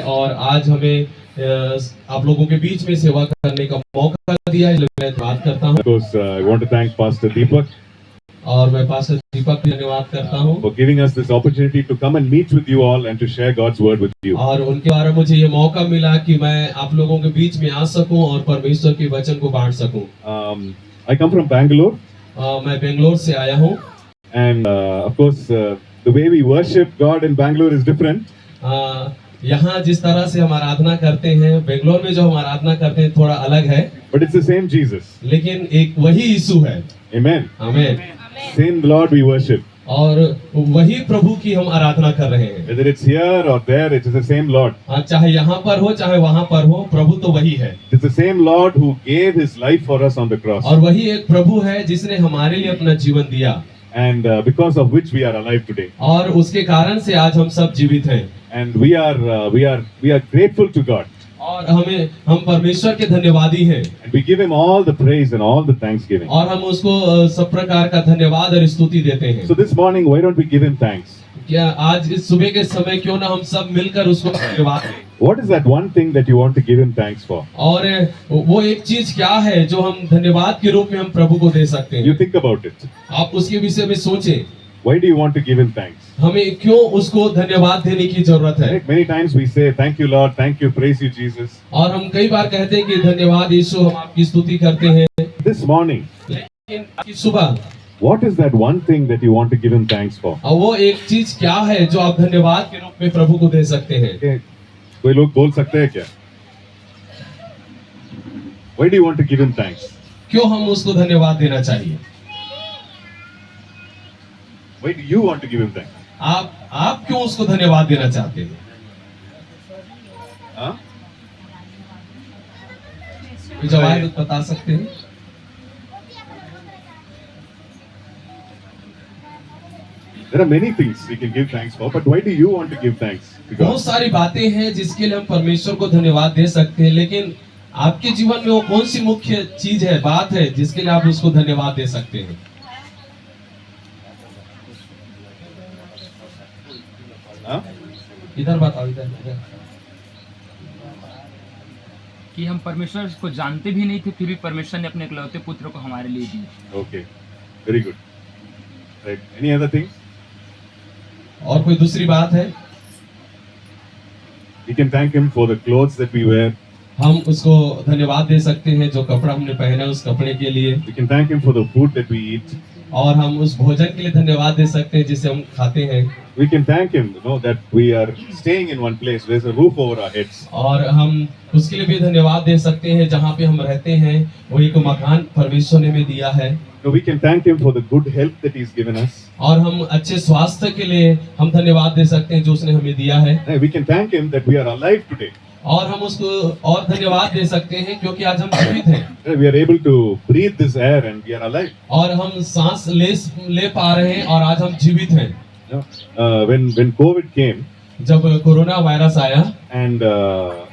और आज हमें आप लोगों के बीच में सेवा करने का मौका दिया है, मैं धन्यवाद करता हूँ। Of course, I want to thank Pastor Deepak और मैं पास्टर दीपक को धन्यवाद करता हूँ for giving us this opportunity to come and meet with you all and to share God's word with you. और उनके द्वारा मुझे ये मौका मिला कि मैं आप लोगों के बीच में आ सकूं और परमेश्वर के वचन को बांट सकूं। I come from Bangalore, मैं बेंगलोर से आया हूँ and of course, the way we worship God in Bangalore is different. यहाँ जिस तरह से हम आराधना करते हैं, बेंगलोर में जो हम आराधना करते हैं थोड़ा अलग है, But it's the same Jesus. लेकिन एक वही यीशु है। Amen. आमीन। Same Lord we worship. और वही प्रभु की हम आराधना कर रहे हैं। Whether it's here or there, it is the same Lord. चाहे यहाँ पर हो चाहे वहाँ पर हो, प्रभु तो वही है। It's the same Lord who gave his life for us on the cross. और वही एक प्रभु है जिसने हमारे लिए अपना जीवन दिया, And because of which we are alive today. और उसके कारण से आज हम सब जीवित हैं। And we are grateful to God. और हम परमेश्वर के धन्यवादी हैं। And we give him all the praise and all the thanksgiving. और हम उसको सब प्रकार का धन्यवाद और स्तुति देते हैं। So this morning, why don't we give him thanks? क्या आज इस सुबह के समय क्यों ना हम सब मिलकर उसको धन्यवाद दें? What is that one thing that you want to give him thanks for? और वो एक चीज क्या है जो हम धन्यवाद के रूप में हम प्रभु को दे सकते You हैं? think about it. आप उसके विषय में सोचें। Why do you want to give him thanks? हमें क्यों उसको धन्यवाद देने की जरूरत है? Many times we say, thank you Lord, thank you, praise you Jesus. और हम कई बार कहते हैं कि धन्यवाद यीशु, हम आपकी स्तुति करते हैं। This morning, लेकिन आज की सुबह what is that one thing that you want to give him thanks for? वो एक चीज क्या है जो आप धन्यवाद के रूप में प्रभु को दे सकते हैं? Okay. कोई लोग बोल सकते हैं क्या? Why do you want to give him thanks? क्यों हम उसको धन्यवाद देना चाहिए? Why do you want to give him thanks? आप क्यों उसको धन्यवाद देना चाहते हैं? Huh? कोई जवाब बता सकते हैं? There are many things we can give thanks for, but why do you want to give thanks to God? बहुत सारी बातें हैं जिसके लिए हम परमेश्वर को धन्यवाद दे सकते हैं, लेकिन आपके जीवन में वो कौन सी मुख्य चीज है, बात है जिसके लिए आप उसको धन्यवाद दे सकते हैं? Huh? इधर बताओ, इधर। कि हम परमेश्वर को जानते भी नहीं थे, फिर भी परमेश्वर ने अपने इकलौते पुत्र को हमारे लिए दिया। Okay, very good. Right. Any other thing? और कोई दूसरी बात है? We can thank him for the clothes that we wear. हम उसको धन्यवाद दे सकते हैं जो कपड़ा हमने पहना है उस कपड़े के लिए, We can thank him for the food that we eat. और हम उस भोजन के लिए धन्यवाद दे सकते हैं जिसे हम खाते हैं, We can thank him, that we are staying in one place. There's a roof over our heads. और हम उसके लिए भी धन्यवाद दे सकते हैं जहाँ पे हम रहते हैं वो एक मकान परमेश्वर ने हमें दिया है। So we can thank him for the good health that he's given us. और हम अच्छे स्वास्थ्य के लिए हम धन्यवाद दे सकते हैं जो उसने हमें दिया है। And we can thank him that we are alive today. और हम उसको और धन्यवाद दे सकते हैं क्योंकि आज हम जीवित हैं, And we are able to breathe this air and we are alive. और हम सांस ले पा रहे हैं और आज हम जीवित हैं। When COVID came जब कोरोना वायरस आया and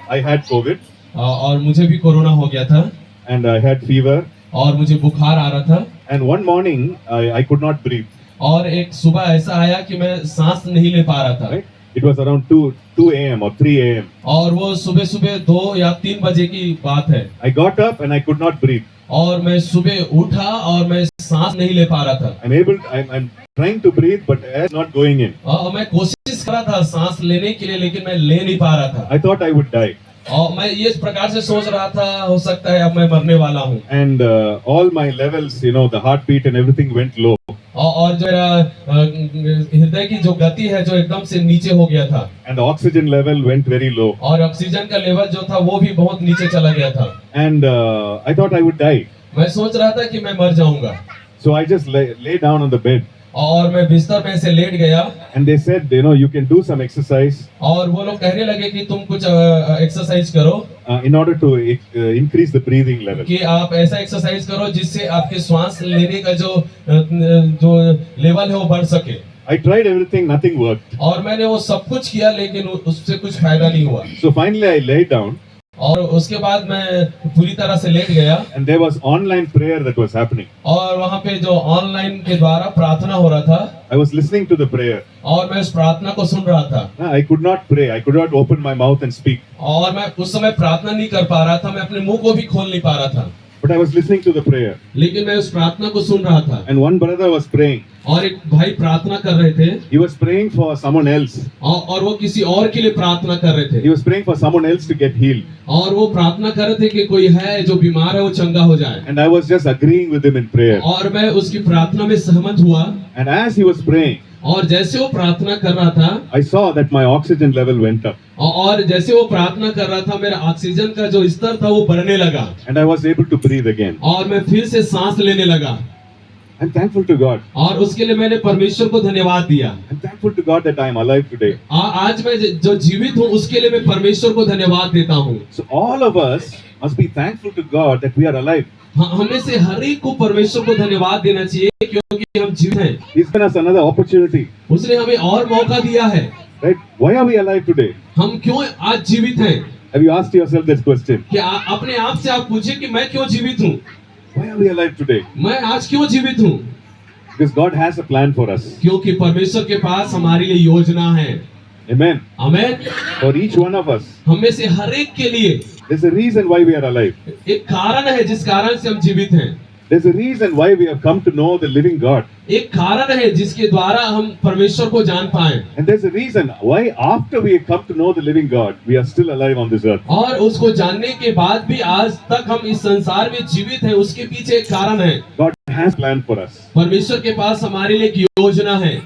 I had COVID और मुझे भी कोरोना हो गया था and I had fever और मुझे बुखार आ रहा था, and one morning I could not breathe. और एक सुबह ऐसा आया कि मैं सांस नहीं ले पा रहा था। Right? It was around 2 a.m. or 3 a.m. और वो सुबह सुबह 2 या 3 बजे की बात है, I got up and I could not breathe. और मैं सुबह उठा और मैं सांस नहीं ले पा रहा था। I'm trying to breathe but air is not going in. और मैं कोशिश कर रहा था सांस लेने के लिए, लेकिन मैं ले नहीं पा रहा था। I thought I would die. और मैं ये इस प्रकार से सोच रहा था, हो सकता है अब मैं मरने वाला हूँ। And all my levels, the heartbeat and everything went low. और जो मेरा हृदय की जो गति है जो एकदम से नीचे हो गया था, And the oxygen level went very low. और ऑक्सीजन का लेवल जो था वो भी बहुत नीचे चला गया था। And I thought I would die. मैं सोच रहा था कि मैं मर जाऊंगा, So I just lay down on the bed. और मैं बिस्तर में से लेट गया। And they said, you can do some exercise और वो लोग कहने लगे कि तुम कुछ एक्सरसाइज करो in order to increase the breathing level. कि आप ऐसा एक्सरसाइज करो जिससे आपके श्वास लेने का जो लेवल है वो बढ़ सके। I tried everything, nothing worked. और मैंने वो सब कुछ किया लेकिन उससे कुछ फायदा नहीं हुआ। So finally I lay down और उसके बाद मैं पूरी तरह से लेट गया and there was online prayer that was happening. और वहाँ पे जो ऑनलाइन के द्वारा प्रार्थना हो रहा था I was listening to the prayer. और मैं उस प्रार्थना को सुन रहा था I could not pray. I could not open my mouth and speak. और मैं उस समय प्रार्थना नहीं कर पा रहा था, मैं अपने मुंह को भी खोल नहीं पा रहा था, But I was listening to the prayer. लेकिन मैं उस प्रार्थना को सुन रहा था। And one brother was praying. और एक भाई प्रार्थना कर रहे थे He was praying for someone else. और वो किसी और के लिए प्रार्थना कर रहे He थे was praying for someone else to get healed. और वो प्रार्थना कर रहे थे कि कोई है जो बीमार है वो चंगा हो जाए, And I was just agreeing with him in prayer. और मैं उसकी प्रार्थना में सहमत हुआ। And as he was praying, और जैसे वो प्रार्थना कर रहा था I saw that my oxygen level went up. और जैसे वो प्रार्थना कर रहा था, मेरा ऑक्सीजन का जो स्तर था वो बढ़ने लगा And I was able to breathe again. और मैं फिर से सांस लेने लगा। I'm thankful to God. और उसके लिए मैंने परमेश्वर को धन्यवाद दिया। I'm thankful to God that I am alive today. आज मैं जो जीवित हूँ उसके लिए मैं परमेश्वर को धन्यवाद देता हूँ। So all of us must be thankful to God that we are alive. हमें से हर एक को परमेश्वर को धन्यवाद देना चाहिए क्योंकि हम जीवित हैं। He's given us another opportunity. उसने हमें और मौका दिया है। Right? Why are we alive today? हम क्यों आज जीवित हैं? Have you asked yourself this question? कि अपने आप से आप पूछे कि मैं क्यों जीवित हूँ? Why are we alive today? मैं आज क्यों जीवित हूँ? Because God has a plan for us. क्योंकि परमेश्वर के पास हमारे लिए योजना है। Amen. Amen. For each one of us, हमें से हर एक के लिए there's a reason why we are alive. एक कारण है जिस कारण से हम जीवित हैं। There's a reason why we have come to know the living God. एक कारण है जिसके द्वारा हम परमेश्वर को जान पाए। And there's a reason why after we have come to know the living God, we are still alive on this earth. और उसको जानने के बाद भी आज तक हम इस संसार में जीवित हैं, उसके पीछे एक कारण है। God has a plan for us. परमेश्वर के पास हमारे लिए एक योजना है।